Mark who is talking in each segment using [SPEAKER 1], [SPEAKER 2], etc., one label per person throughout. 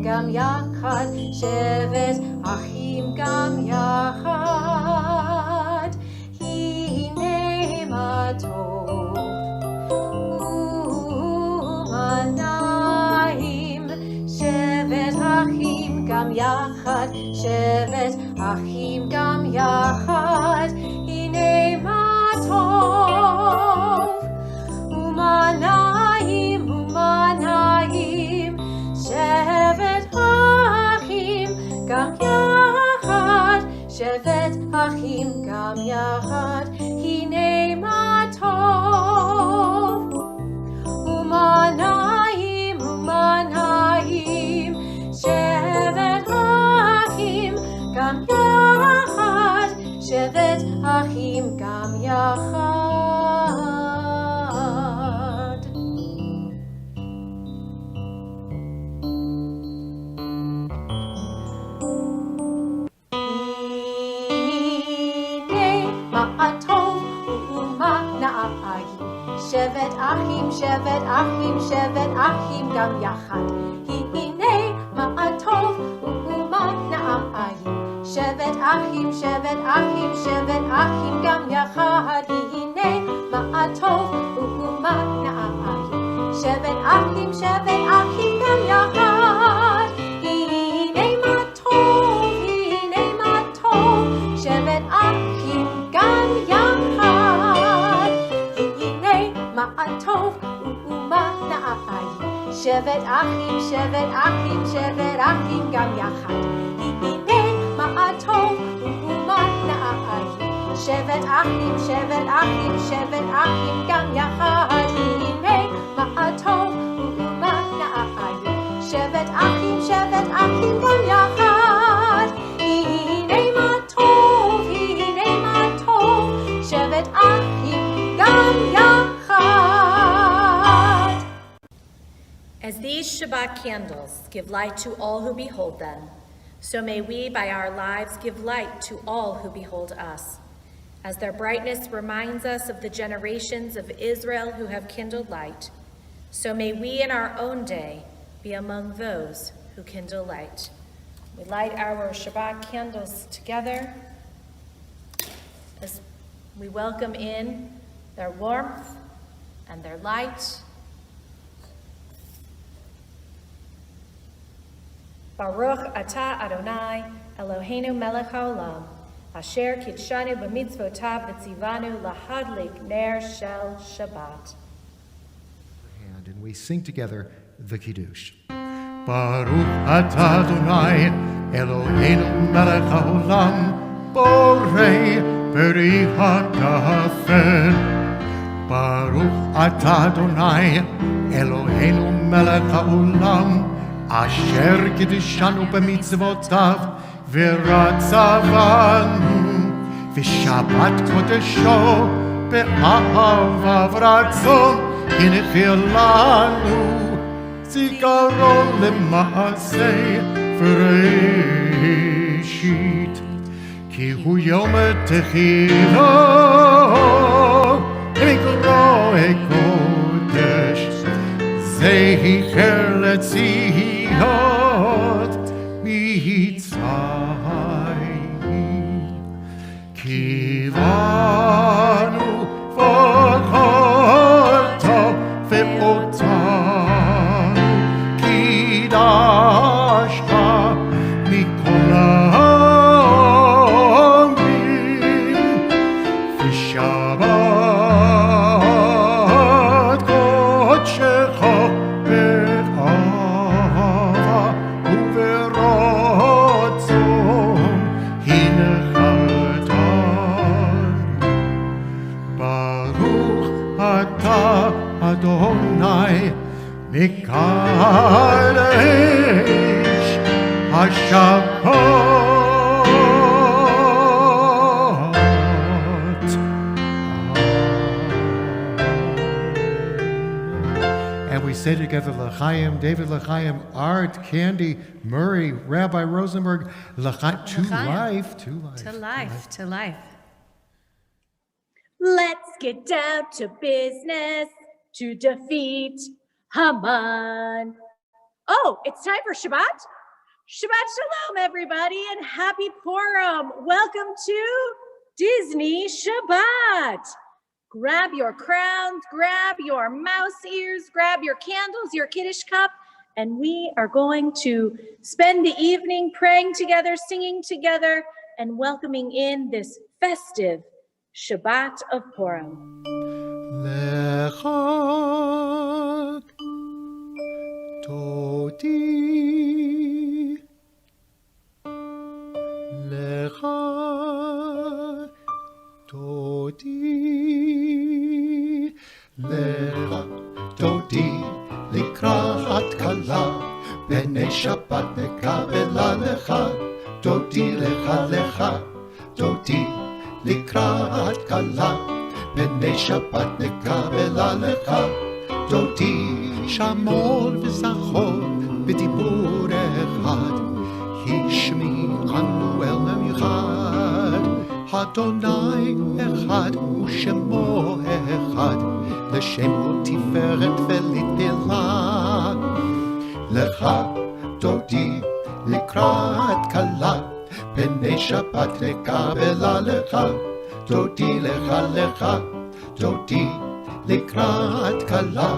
[SPEAKER 1] גם יחד, שבט אחים גם יחד. הנה מה טוב ומה נעים, שבט אחים גם יחד, שבט אחים גם יחד. הנה מה טוב ומה נעים ומה נעים, שבט אחים גם יחד, שבט אחים גם יחד. הנה מה טוב ומה נעים ומה נעים, שבט אחים גם יחד, שבט אחים גם יחד. שבט אחים, שבט אחים, שבט אחים גם יחד. הנה מה טוב ומה נעים, שבט אחים, שבט אחים, שבט אחים גם יחד. הנה מה טוב ומה נעים, שבט אחים, שבט אחים גם יחד. הנה מה טוב, הנה מה טוב, שבט אחים גם יחד. מה טוב ומה נעים, שבט אחים, שבט אחים, שבט אחים גם יחד. הנה ma'atov u'uma na'ayim. Shevet achim, shevet achim, shevet achim gam yachad. Hine ma'atov u'uma na'ayim. Shevet achim gam yachad. Hine ma'atov, shevet achim gam yachad.
[SPEAKER 2] As these Shabbat candles give light to all who behold them, so may we by our lives give light to all who behold us. As their brightness reminds us of the generations of Israel who have kindled light, so may we in our own day be among those who kindle light. We light our Shabbat candles together as we welcome in their warmth and their light. Baruch atah Adonai, Eloheinu melech haolam, asher kitshanu b'mitzvotav v'tzivanu lahadlik ner shel Shabbat.
[SPEAKER 3] And we sing together the Kiddush. Baruch atah Adonai, Eloheinu melech haolam, borei peri hagafen. Baruch atah Adonai, Eloheinu melech haolam, asher קידשנו במצוותיו ורצבנו ושבת קודשו באהבה ורצון הנחיל לנו זיכרון למעשה בראשית כי הוא יום התחילה למקראי קודש זכר לציון מצרים קיוונו וחרת ואותנו קידשת מכל העמים ושבת קודשך Adonai Mekadesh HaShabbat. And we say together, L'chaim, David L'chaim, Art, Candy, Murray, Rabbi Rosenberg, L'chaim, to life, to life.
[SPEAKER 2] To life, to life. Let's get down to business to defeat Haman. Oh, it's time for Shabbat? Shabbat Shalom, everybody, and happy Purim. Welcome to Disney Shabbat. Grab your crowns, grab your mouse ears, grab your candles, your Kiddush cup, and we are going to spend the evening praying together, singing together, and welcoming in this festive Shabbat of Purim.
[SPEAKER 3] Lechak Toti Lechak Toti Lechak Toti Likrat Kala B'nei Shabbat Nekabela Lecha Toti Lecha Lecha Toti Likrat Kala בני שבת נקבלה לך, דודי שמול וזכור בדיבור אחד, השמיענו אל מיוחד, אדוני אחד ושמו אחד, לשם ותפארת ולתהילה. לך דודי לקראת כלה, בני שבת נקבלה לך, דודי לך לך, דודי לקראת כלה,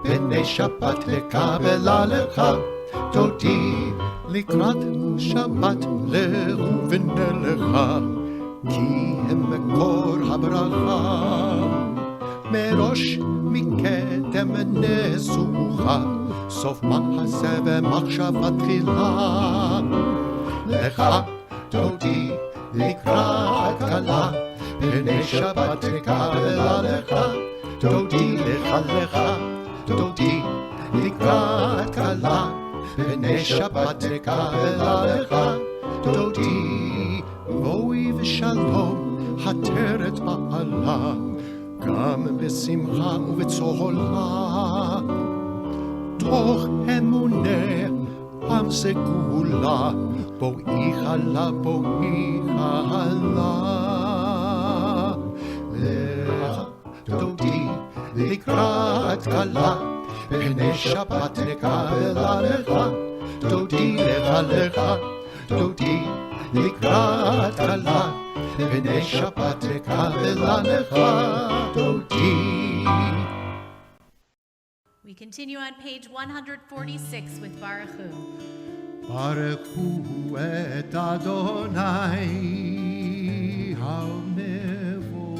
[SPEAKER 3] בני שבת לקבלה לך, דודי לקראת שבת לראובן לך, כי הם מקור הברכה, מראש מקדם נסוכה, סוף מעשה ומחשבה תחילה. לך דודי לקראת כלה, פני שבת תקבלה לך, דודי לך, דודי לקראת כלה, פני שבת תקבלה לך, דודי בואי ושלום התרת בעלה, גם בשמחה ובצהלה, תוך אמונה עם סגולה, בואי חלה, בואי חלה. לך דודי לקראת כלה, פני שבת תקבלה לך, דודי לך, דודי לקראת כלה, פני שבת תקבלה לך, דודי.
[SPEAKER 2] We continue on page 146 with Baruch Hu.
[SPEAKER 3] ברכו את אדוני המבורך,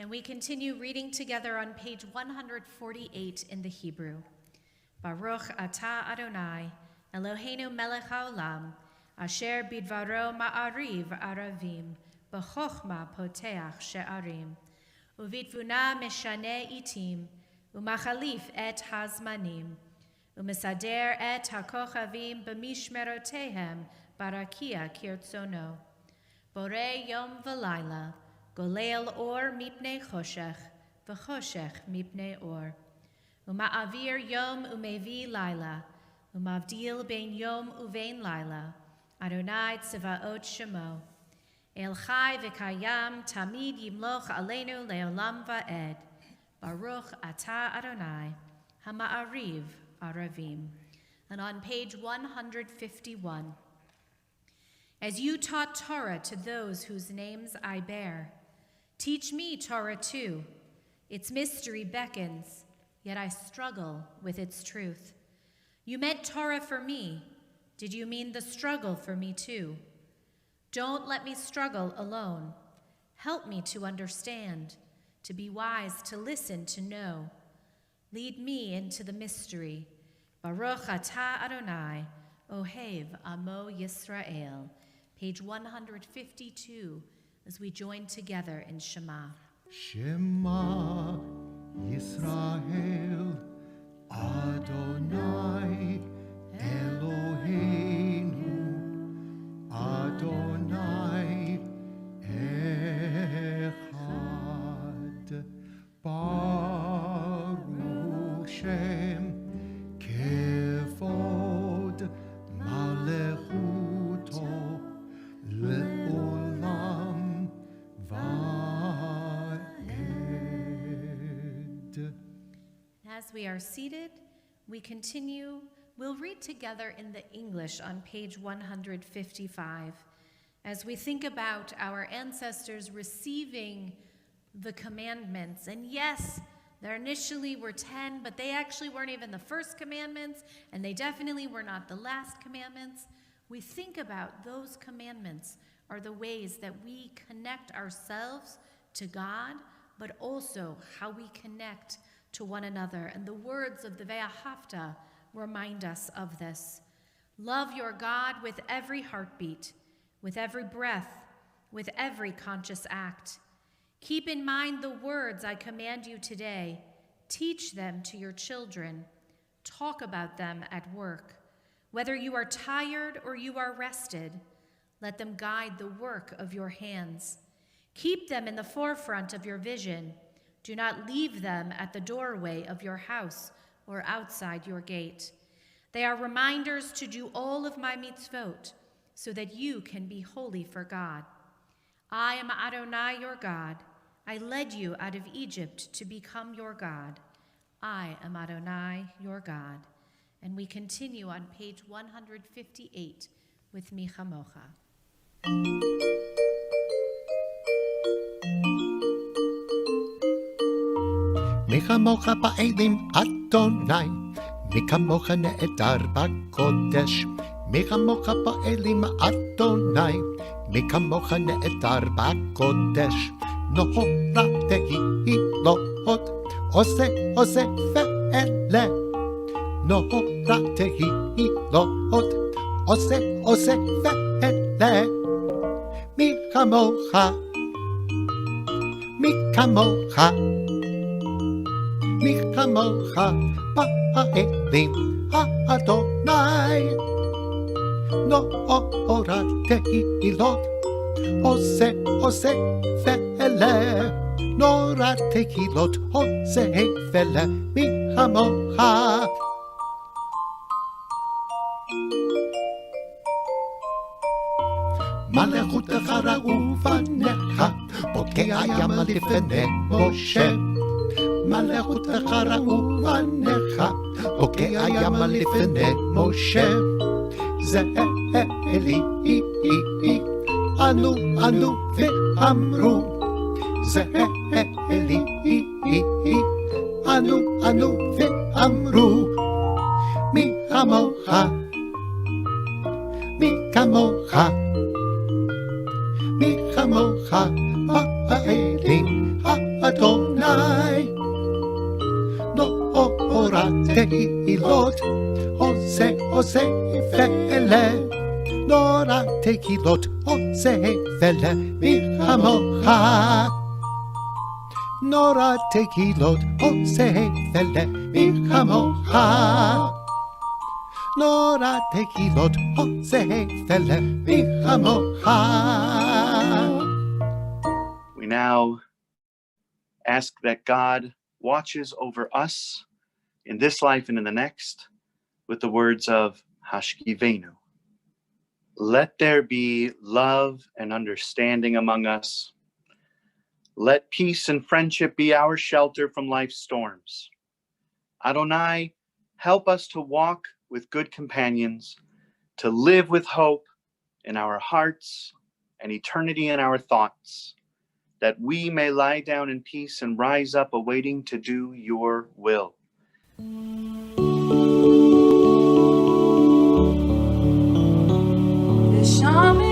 [SPEAKER 2] We continue reading together on page 148 in the Hebrew. Baruch atah Adonai, Eloheinu melech haolam, asher bidvaro ma'ariv aravim, b'chochma poteach she'arim, uvitvuna meshane itim, umachalif et hazmanim, umesader et hakochavim b'mishmerotehem barakia kirtzono, borei yom v'layla, Golel or mipnei choshech, v'choshech mipnei or. Uma'avir yom umevi laila, umavdil bein yom uvein laila, Adonai tzvaot shemo. El chai v'kayam tamid yimloch aleinu leolam va'ed. Baruch atah Adonai, hama'ariv aravim. And on page 151. As you taught Torah to those whose names I bear, teach me Torah too. Its mystery beckons, yet I struggle with its truth. You meant Torah for me. Did you mean the struggle for me too? Don't let me struggle alone. Help me to understand, to be wise, to listen, to know. Lead me into the mystery. Baruch atah Adonai, Ohev Amo Yisrael. Page 152, as we join together in Shema.
[SPEAKER 3] Shema Yisrael, Adonai Eloheinu, Adonai Echad, Baruch Shem Kevod Malechuto Le'olam Va'ed.
[SPEAKER 2] As we are seated, we continue. We'll read together in the English on page 155 as we think about our ancestors receiving the commandments. And yes, there initially were 10, but they actually weren't even the first commandments, and they definitely were not the last commandments. We think about those commandments are the ways that we connect ourselves to God, but also how we connect to one another. And the words of the Ve'ahavta remind us of this. Love your God with every heartbeat, with every breath, with every conscious act. Keep in mind the words I command you today. Teach them to your children. Talk about them at work. Whether you are tired or you are rested, let them guide the work of your hands. Keep them in the forefront of your vision. Do not leave them at the doorway of your house or outside your gate. They are reminders to do all of my mitzvot so that you can be holy for God.
[SPEAKER 4] I am Adonai your God. I led you out of Egypt to become your God. I am Adonai your God. And we continue on page 158 with Mi Chamocha.
[SPEAKER 3] מי כמוך באלים אדוני, מי כמוך נעדר בקודש. מי כמוך באלים אדוני, מי כמוך נעדר בקודש. נורא תהילות, עושה פלא. נורא תהילות, עושה פלא. מי כמוך, מי כמוך, מי כמוך באלים אדוני. נורא תהילות, עושה פלא. נורא תהילות, עושה פלא. מי כמוך. מלכותך ראו בניך, פוקע ימה לפני משה. מלכותך ראו בניך, פוקע ימה לפני משה. זה אלי, אנו ואמרו. זה אלי, אנו ואמרו. מי כמוך, מי כמוך, מי כמוך באלים אדוני. נורא תהילות, עושה פלא. נורא תהילות, עושה פלא. מי כמוך. נורא תהילות, עושה פלא. מי כמוך. נורא תהילות, עושה פלא. מי כמוך.
[SPEAKER 5] We now ask that God watches over us in this life and in the next with the words of Hashkivenu. Let there be love and understanding among us. Let peace and friendship be our shelter from life's storms. Adonai, help us to walk with good companions, to live with hope in our hearts and eternity in our thoughts, that we may lie down in peace and rise up awaiting to do your will.
[SPEAKER 1] Shabbat,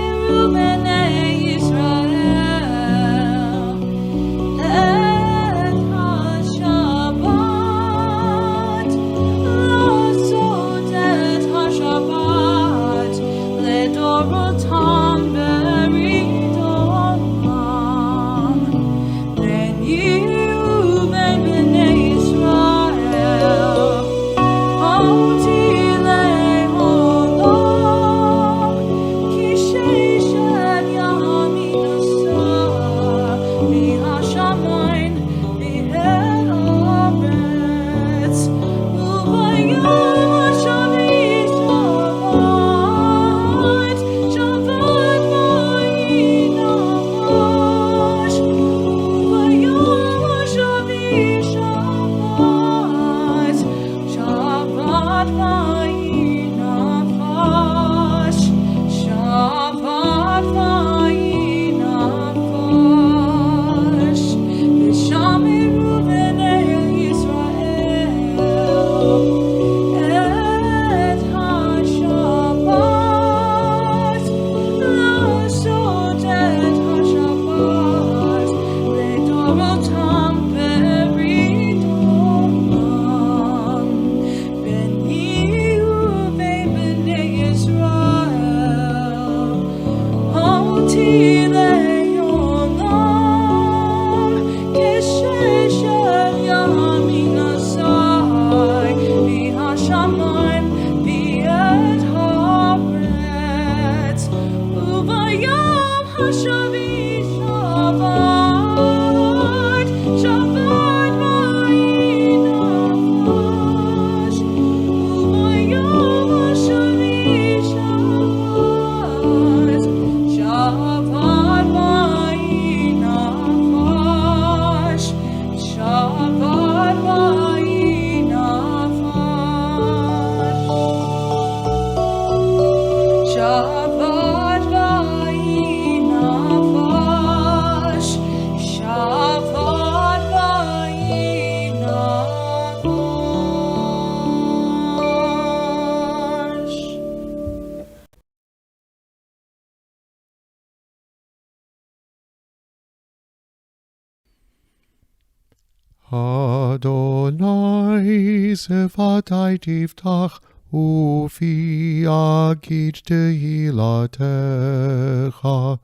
[SPEAKER 3] Adonai sefatai tiftach ufi agid tehilatecha.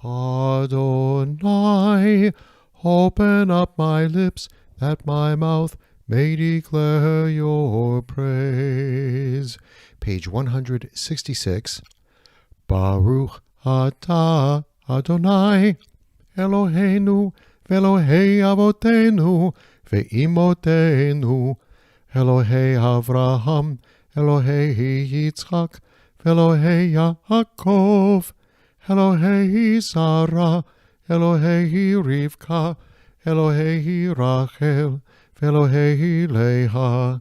[SPEAKER 3] Adonai, open up my lips, that my mouth may declare your praise. Page 166. Baruch atah Adonai, Eloheinu, Velohei avotenu, ve'imotenu, Elohei Avraham, Elohei Yitzchak, Velohei Yaakov, Elohei Sarah, Elohei Rivka, Elohei Rachel, Velohei Leah,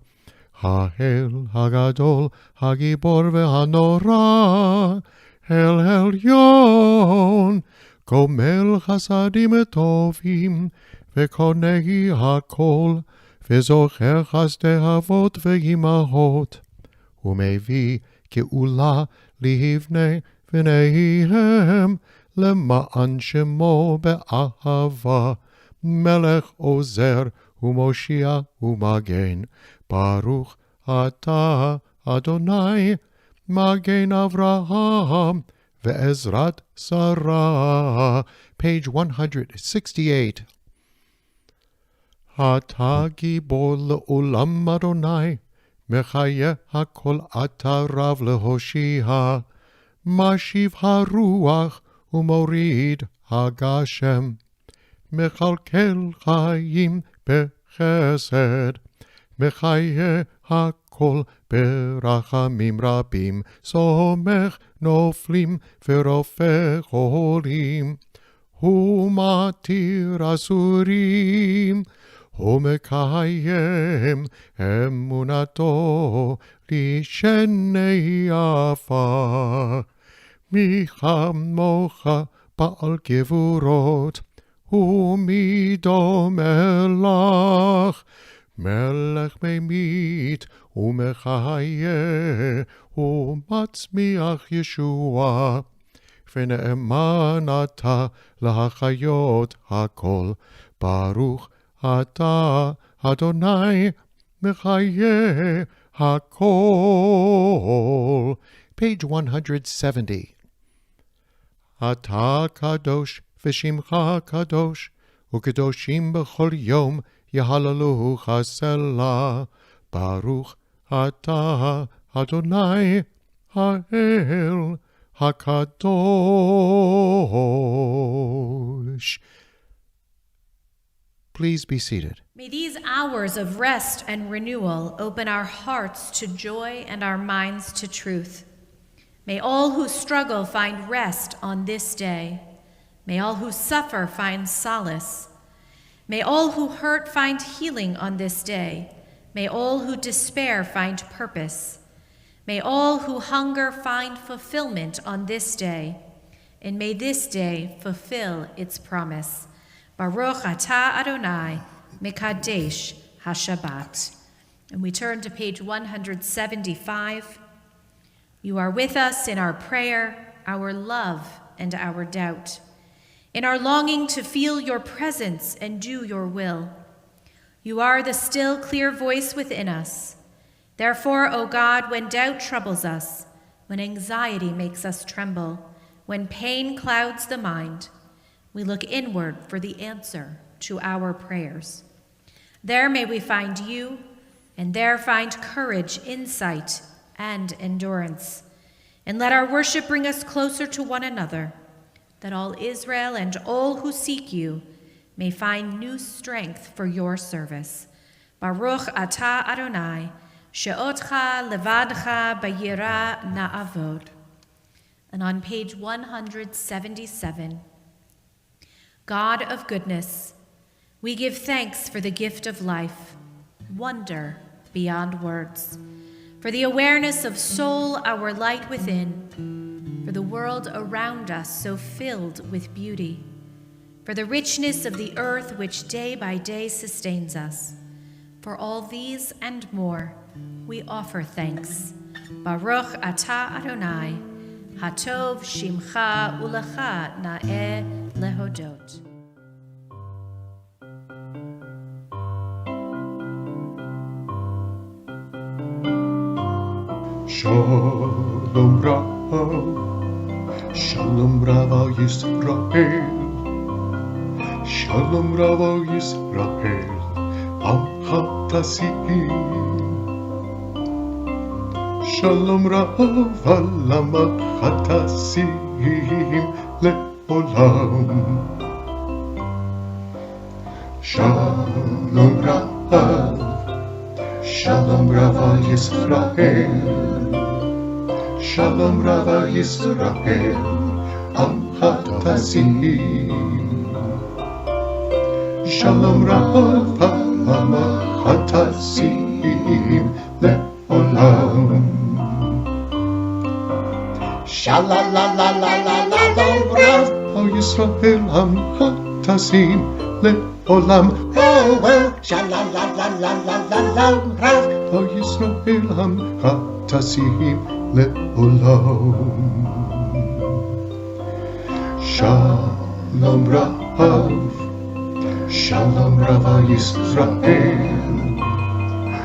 [SPEAKER 3] Ha'el Hagadol, Hagibor ve'hanora, El Elyon, Gomel Chasadim Tovim, Vekonei Hakol, Vezocher Chasdei Avot ve'imahot, Umevi Geula livnei v'neihem, Lema'an Shemo be'ahava, Melech Ozer u'Moshia u'Magen, Baruch atah Adonai, Magen Avraham, ve'ezrat Sarah. Page 168. Ata gibor le'olam Adonai, Mechayeh hakol ata rav lehoshia, Mashiv haruach u'morid hagashem, Mechalkel chayim bechesed, Mechayeh hakol berachamim rabim, Somech noflim ve'rofeh cholim, Hu matir asurim, Hu mekayem emunato lishenei afar. Michamocha ba'al gevurot, Hu mido melach, Melech memit u'mechayeh u'matzmiach Yeshua. V'ne'eman ata lahachayot hakol, Baruch atah Adonai mechayeh hakol. Page 170. Ata kadosh v'shimcha kadosh, u'kadoshim b'chol yom Yahalalu chasela, Baruch atah Adonai ha'el hakadosh. Please be seated.
[SPEAKER 4] May these hours of rest and renewal open our hearts to joy and our minds to truth. May all who struggle find rest on this day. May all who suffer find solace. May all who hurt find healing on this day. May all who despair find purpose. May all who hunger find fulfillment on this day. And may this day fulfill its promise. Baruch atah Adonai, Mekadesh HaShabbat. And we turn to page 175. You are with us in our prayer, our love, and our doubt, in our longing to feel your presence and do your will. You are the still, clear voice within us. Therefore, O God, when doubt troubles us, when anxiety makes us tremble, when pain clouds the mind, we look inward for the answer to our prayers. There may we find you, and there find courage, insight, and endurance. And let our worship bring us closer to one another, that all Israel and all who seek you may find new strength for your service. Baruch atah Adonai, she'otcha levadcha bayira na'avod. And on page 177, God of goodness, we give thanks for the gift of life, wonder beyond words, for the awareness of soul, our light within, for the world around us so filled with beauty, for the richness of the earth which day by day sustains us. For all these and more, we offer thanks. Baruch atah Adonai, hatov shimcha ulecha na'eh lehodot.
[SPEAKER 3] Shalom Rav, Shalom Rav Yisrael, Shalom Rav Yisrael, Amcha Tasim. Shalom Rav Alam Chatasim Le'olam. Shalom Rav, Shalom Rav Yisrael, Shalom Rav Yisrael, Amcha Tasim. Shalom Rav Alam Chatasim Le'olam. Shalalalalalalam Rav Yisrael Amcha Tasim Le'olam. Oh well, shalalalalalalam Rav Yisrael Amcha Tasim Le'olam. Shalom Rav, Shalom Rav Yisrael,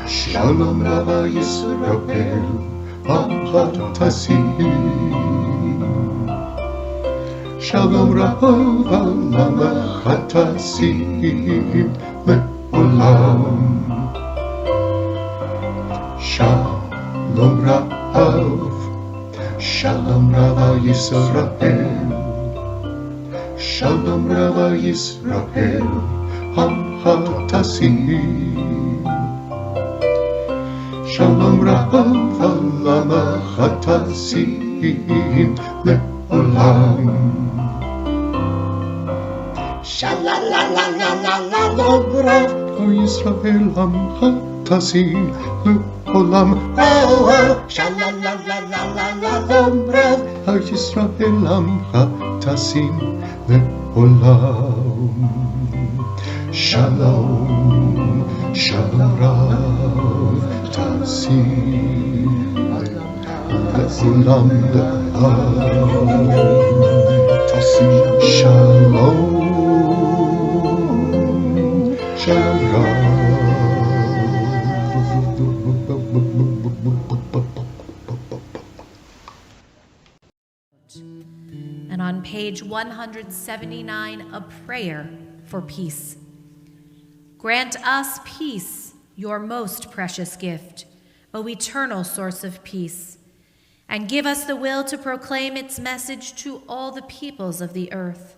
[SPEAKER 3] Shalom Rav Yisrael, Amcha Tasim. Shalom Rav Alam Chatasim Le'olam. Shalom Rav, Shalom Rav Yisrael, Shalom Rav Yisrael, Amcha Tasim. Shalom Rav Alam Chatasim Le'olam. Shalalalalalalam Rav Yisrael Amcha Tasim Le'olam. Oh, shalalalalalalam Rav Yisrael Amcha Tasim Le'olam. Shalom, Shalom Rav Tasim Le'olam Le'olam. Tasim Shalom, Shalom.
[SPEAKER 4] And on page 179, a prayer for peace. Grant us peace, your most precious gift, O eternal source of peace, and give us the will to proclaim its message to all the peoples of the earth.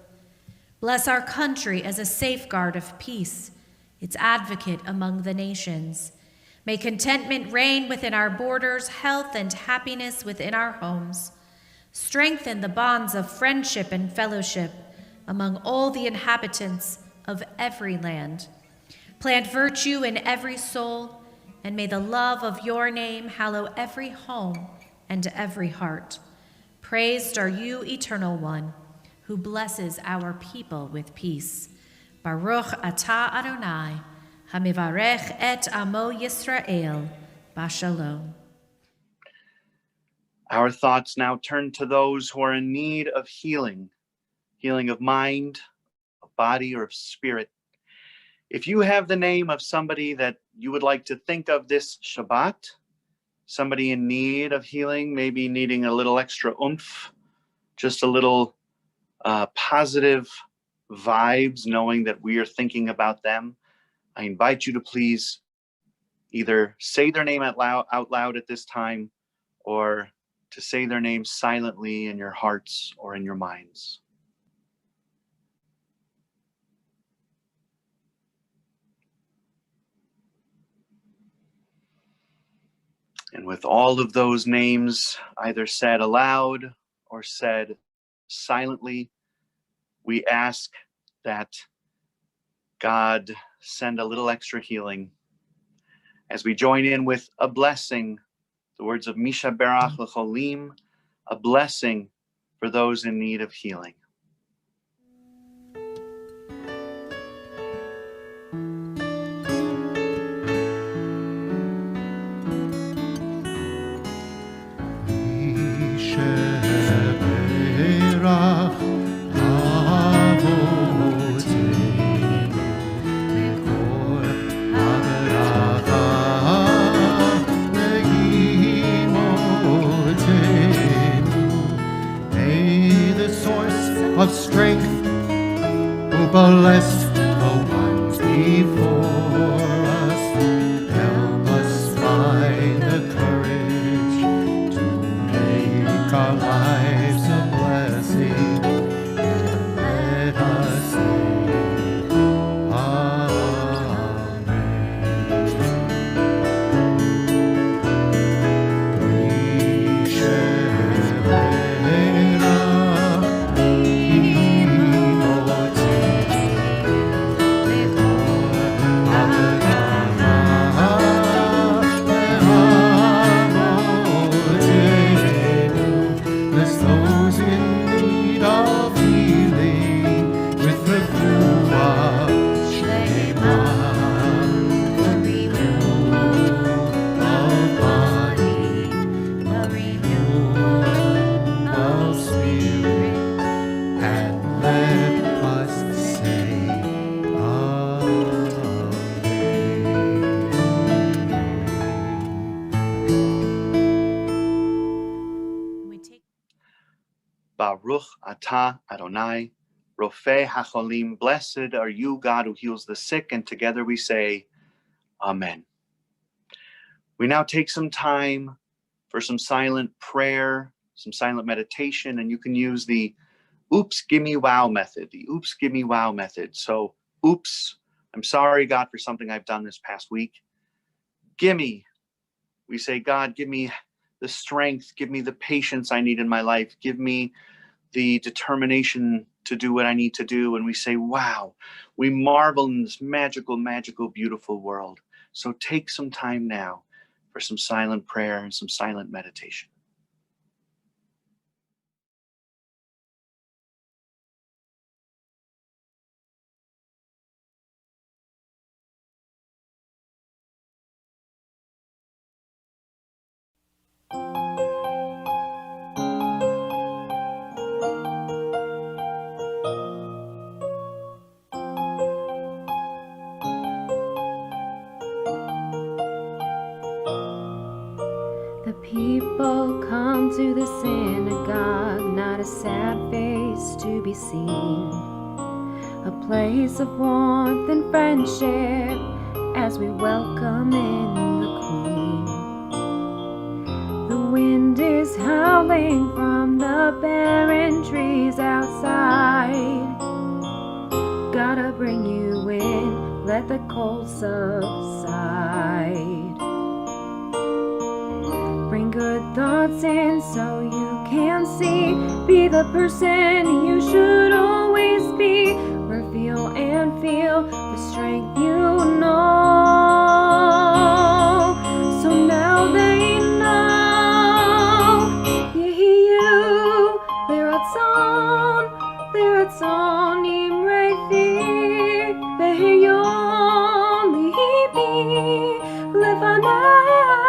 [SPEAKER 4] Bless our country as a safeguard of peace, its advocate among the nations. May contentment reign within our borders, health and happiness within our homes. Strengthen the bonds of friendship and fellowship among all the inhabitants of every land. Plant virtue in every soul, and may the love of your name hallow every home and every heart. Praised are you, Eternal One, who blesses our people with peace. Baruch atah Adonai, hamivarech et amo Yisrael, bashalom.
[SPEAKER 5] Our thoughts now turn to those who are in need of healing, healing of mind, of body, or of spirit. If you have the name of somebody that you would like to think of this Shabbat, somebody in need of healing, maybe needing a little extra oomph, just a little positive vibes, knowing that we are thinking about them, I invite you to please either say their name out loud at this time, or to say their name silently in your hearts or in your minds. And with all of those names either said aloud or said silently, we ask that God send a little extra healing as we join in with a blessing, the words of Misha Berach L'Cholim, a blessing for those in need of healing.
[SPEAKER 3] Oh before us. Help us find the courage to make our lives a blessing, and let us say bless those in need of healing with the dew of Shema, the renewal of body, the renewal of spirit, and let us say
[SPEAKER 4] We take
[SPEAKER 5] Baruch atah Adonai, Rofei HaCholim. Blessed are you, God, who heals the sick. And together we say, Amen. We now take some time for some silent prayer, some silent meditation, and you can use the oops, gimme wow method, So, oops, I'm sorry, God, for something I've done this past week. Gimme, we say, God, give me the strength, give me the patience I need in my life, give me the determination to do what I need to do. And we say, wow, we marvel in this magical, magical, beautiful world. So take some time now for some silent prayer and some silent meditation.
[SPEAKER 1] The people come to the synagogue, not a sad face to be seen. A place of warmth and friendship as we welcome in the Queen. The wind is howling from the barren trees outside. Gotta bring you in, let the cold subside. Bring good thoughts in so you can see. Be the person you should always be. Reveal and feel the strength you know. So now they know. You, Leratzon, Imrefi, Beheyon, Libi, Levanecha.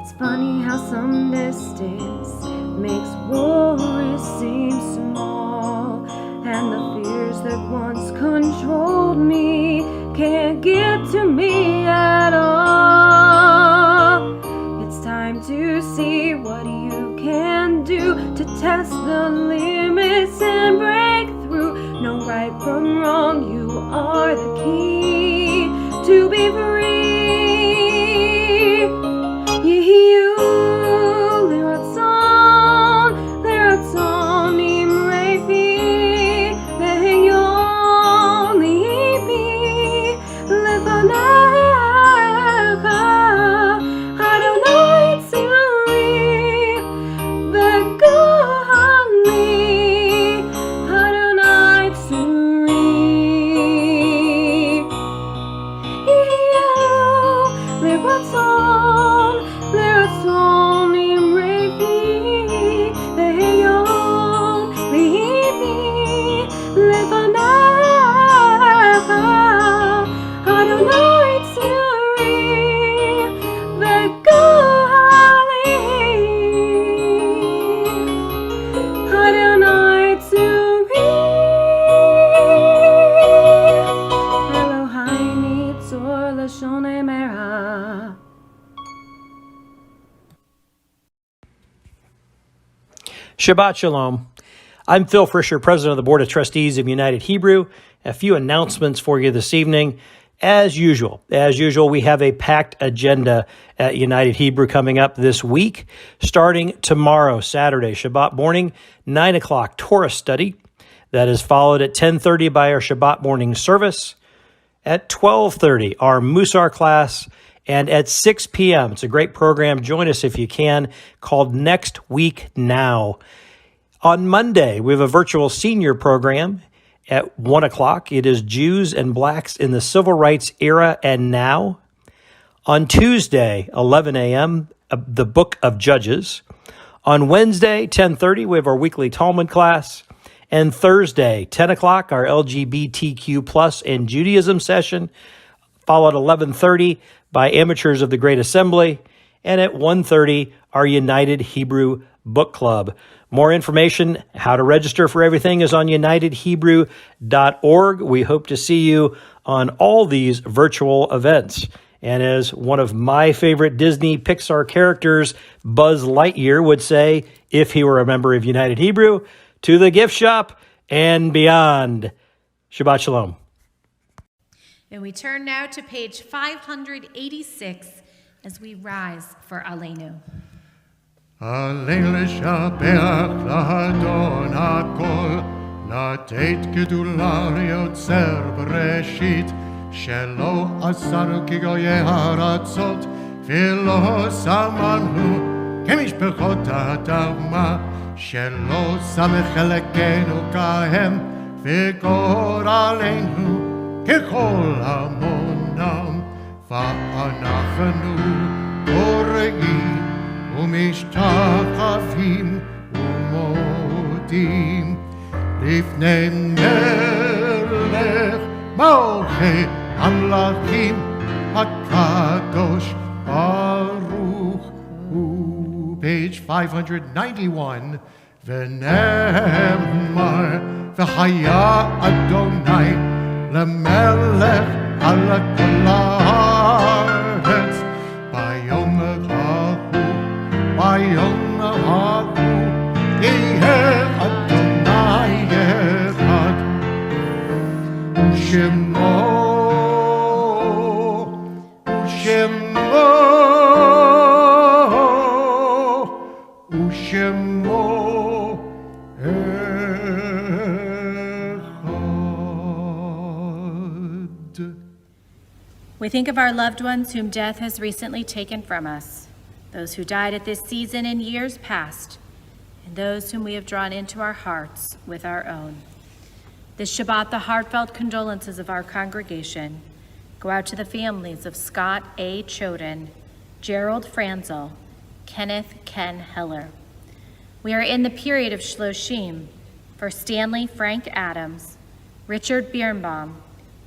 [SPEAKER 1] It's funny how some distance makes worries seem small, and the fears that once controlled me can't get to me at all. It's time to see what you can do to test the limits and break through. No right from wrong, you are the key to be free. You, Leratzon, Imrefi, Beheyon, Libi, Levanecha, Adonai Tzuri, V'Kohani.
[SPEAKER 6] Shabbat Shalom. I'm Phil Frischer, President of the Board of Trustees of United Hebrew. A few announcements for you this evening. As usual, we have a packed agenda at United Hebrew coming up this week. Starting tomorrow, Saturday, Shabbat morning, 9 o'clock, Torah study. That is followed at 10:30 by our Shabbat morning service. At 12:30, our Musar class. And at 6 p.m., it's a great program. Join us if you can, called Next Week Now. On Monday, we have a virtual senior program at 1 o'clock. It is Jews and Blacks in the Civil Rights Era and Now. On Tuesday, 11 a.m., the Book of Judges. On Wednesday, 10:30, we have our weekly Talmud class. And Thursday, 10 o'clock, our LGBTQ plus and Judaism session, followed at 11:30 by Amateurs of the Great Assembly. And at 1:30, our United Hebrew Book Club. More information, how to register for everything, is on unitedhebrew.org. We hope to see you on all these virtual events. And as one of my favorite Disney Pixar characters, Buzz Lightyear, would say, if he were a member of United Hebrew, to the gift shop and beyond. Shabbat Shalom.
[SPEAKER 4] And we turn now to page 586 as we rise for Aleinu.
[SPEAKER 3] Aleinu לשבח לאדון הכל, לתת גדולה ליוצר בראשית, שלא עשנו כגויי הארצות, ולא שמנו כמשפחות האדמה, שלא שם חלקנו כהם, וגורלנו ככל המונם, ואנחנו קוראים ומשתחווים ומודים לפני מלך מלכי המלכים הקדוש ברוך הוא. Page 591. ונאמר והיה אדוני למלך על כל הארץ ביום ההוא יהיה אדוני אחד ושמו
[SPEAKER 4] We think of our loved ones whom death has recently taken from us, those who died at this season in years past, and those whom we have drawn into our hearts with our own. This Shabbat, the heartfelt condolences of our congregation go out to the families of Scott A. Choden, Gerald Franzel, Kenneth Ken Heller. We are in the period of Shloshim for Stanley Frank Adams, Richard Birnbaum,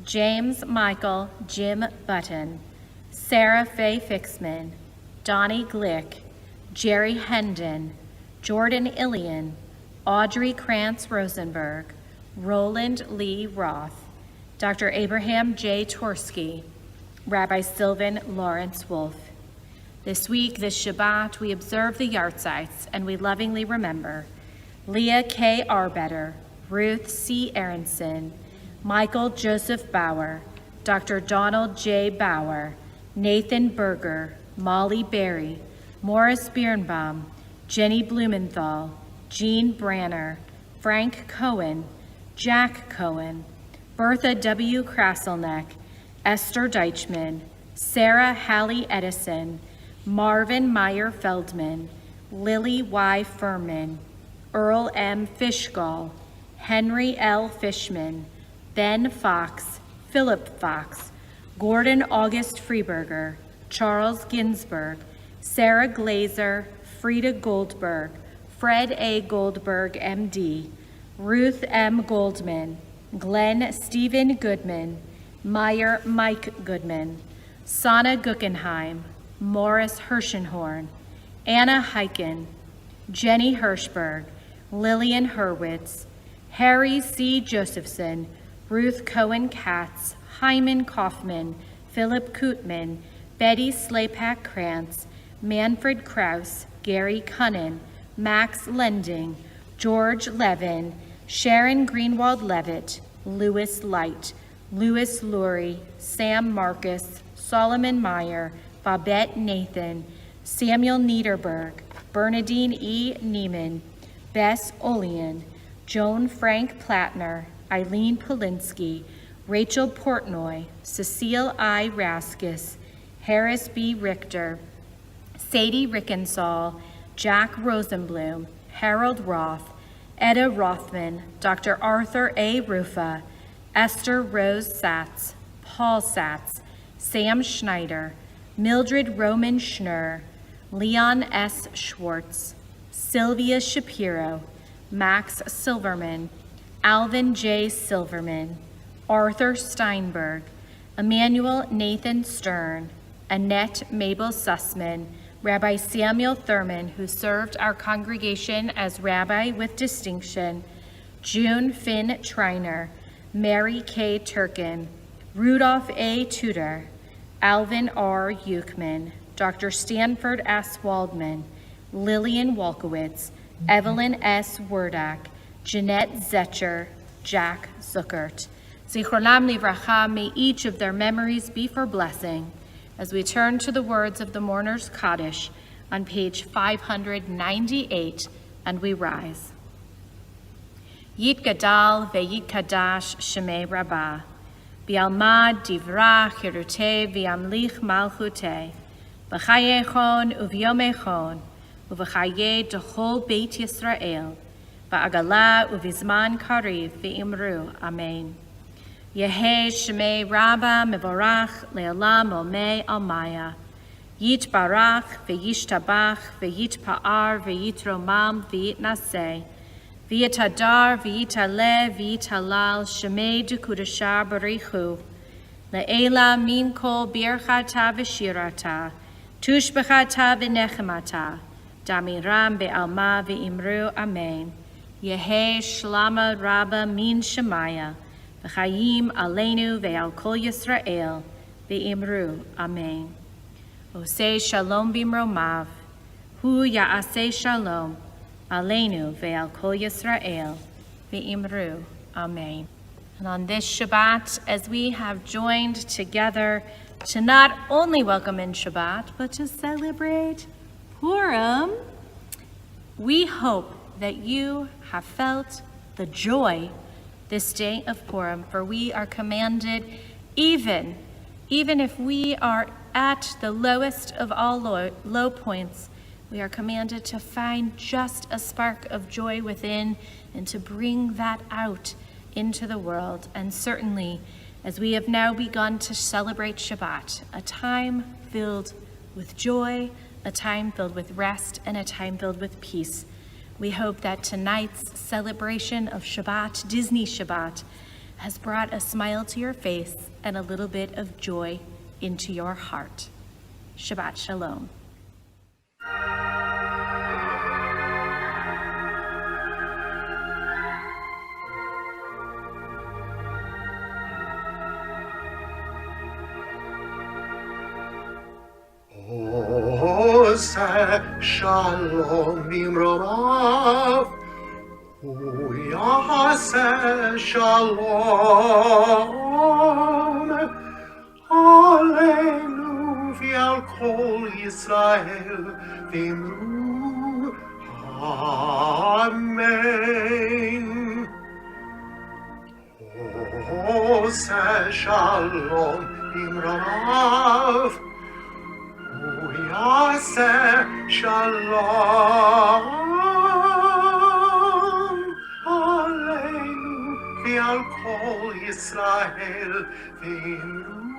[SPEAKER 4] James Michael Jim Button, Sarah Faye Fixman, Donnie Glick, Jerry Hendon, Jordan Ilian, Audrey Krantz Rosenberg, Roland Lee Roth, Dr. Abraham J. Torsky, Rabbi Sylvan Lawrence Wolf. This week, this Shabbat, we observe the Yartzites and we lovingly remember Leah K. Arbetter, Ruth C. Aronson, Michael Joseph Bauer, Dr. Donald J. Bauer, Nathan Berger, Molly Berry, Morris Birnbaum, Jenny Blumenthal, Jean Branner, Frank Cohen, Jack Cohen, Bertha W. Kraselneck, Esther Deichman, Sarah Hallie Edison, Marvin Meyer Feldman, Lily Y. Furman, Earl M. Fishgall, Henry L. Fishman, Ben Fox, Philip Fox, Gordon August Freeberger, Charles Ginsberg, Sarah Glazer, Frida Goldberg, Fred A. Goldberg, MD, Ruth M. Goldman, Glenn Stephen Goodman, Meyer Mike Goodman, Sana Guggenheim, Morris Hershenhorn, Anna Heiken, Jenny Hirschberg, Lillian Hurwitz, Harry C. Josephson, Ruth Cohen Katz, Hyman Kaufman, Philip Kootman, Betty Slapak Krantz, Manfred Kraus, Gary Cunnin, Max Lending, George Levin, Sharon Greenwald Levitt, Louis Light, Louis Lurie, Sam Marcus, Solomon Meyer, Babette Nathan, Samuel Niederberg, Bernadine E. Neiman, Bess Olean, Joan Frank Plattner, Eileen Polinsky, Rachel Portnoy, Cecile I. Raskus, Harris B. Richter, Sadie Rickensall, Jack Rosenblum, Harold Roth, Etta Rothman, Dr. Arthur A. Rufa, Esther Rose Satz, Paul Satz, Sam Schneider, Mildred Roman Schnur, Leon S. Schwartz, Sylvia Shapiro, Max Silverman, Alvin J. Silverman, Arthur Steinberg, Emmanuel Nathan Stern, Annette Mabel Sussman, Rabbi Samuel Thurman, who served our congregation as rabbi with distinction, June Finn Treiner, Mary K. Turkin, Rudolph A. Tudor, Alvin R. Euchman, Dr. Stanford S. Waldman, Lillian Wolkowitz, Evelyn S. Werdak, Jeanette Zetcher, Jack Zuckert. Zichronam livracha, may each of their memories be for blessing. As we turn to the words of the Mourner's Kaddish on page 598, and we rise. Yit Gadal ve'yit Kadash Shemei Rabbah, Bialmad Divra Chirute V'yamlich Malchute, B'chayechon Uvyomechon, Uv'chaye D'chol Beit Yisrael, Ba'agala Uvizman Kariv V'imru, Amen. Yehei Shemei Rabba Mevorach Le'olam Omei Almaya. Yit Barach Ve'yishtabach Ve'yit Pa'ar Ve'yit Romam Ve'yit Naseh. Ve'yit Hadar Ve'yit Ale Ve'yit Halal Shemei D'Kudashar Barichu. Le'ela Min Kol Birchata V'shirata. Tushbechata V'nechemata. Damiram Be'alma Ve'imru Amen. Yehei Shlama Rabba Min Shemaya. V'chayim aleinu ve'al kol Yisrael, ve'imru, Amen. Osei shalom bimromav, hu ya'aseh shalom, aleinu ve'al kol Yisrael, ve'imru, Amen. And on this Shabbat, as we have joined together to not only welcome in Shabbat, but to celebrate Purim, we hope that you have felt the joy this day of Purim, for we are commanded, even if we are at the lowest of all low points, we are commanded to find just a spark of joy within and to bring that out into the world. And certainly, as we have now begun to celebrate Shabbat, a time filled with joy, a time filled with rest, and a time filled with peace, we hope that tonight's celebration of Shabbat, Disney Shabbat, has brought a smile to your face and a little bit of joy into your heart. Shabbat Shalom.
[SPEAKER 3] Oseh shalom bimromav, uyaseh shalom, aleinu v'al kol Yisrael v'imru, Amen. Oseh shalom bimromav, Yaseh shalom, aleinu v'al kol Yisrael v'imru.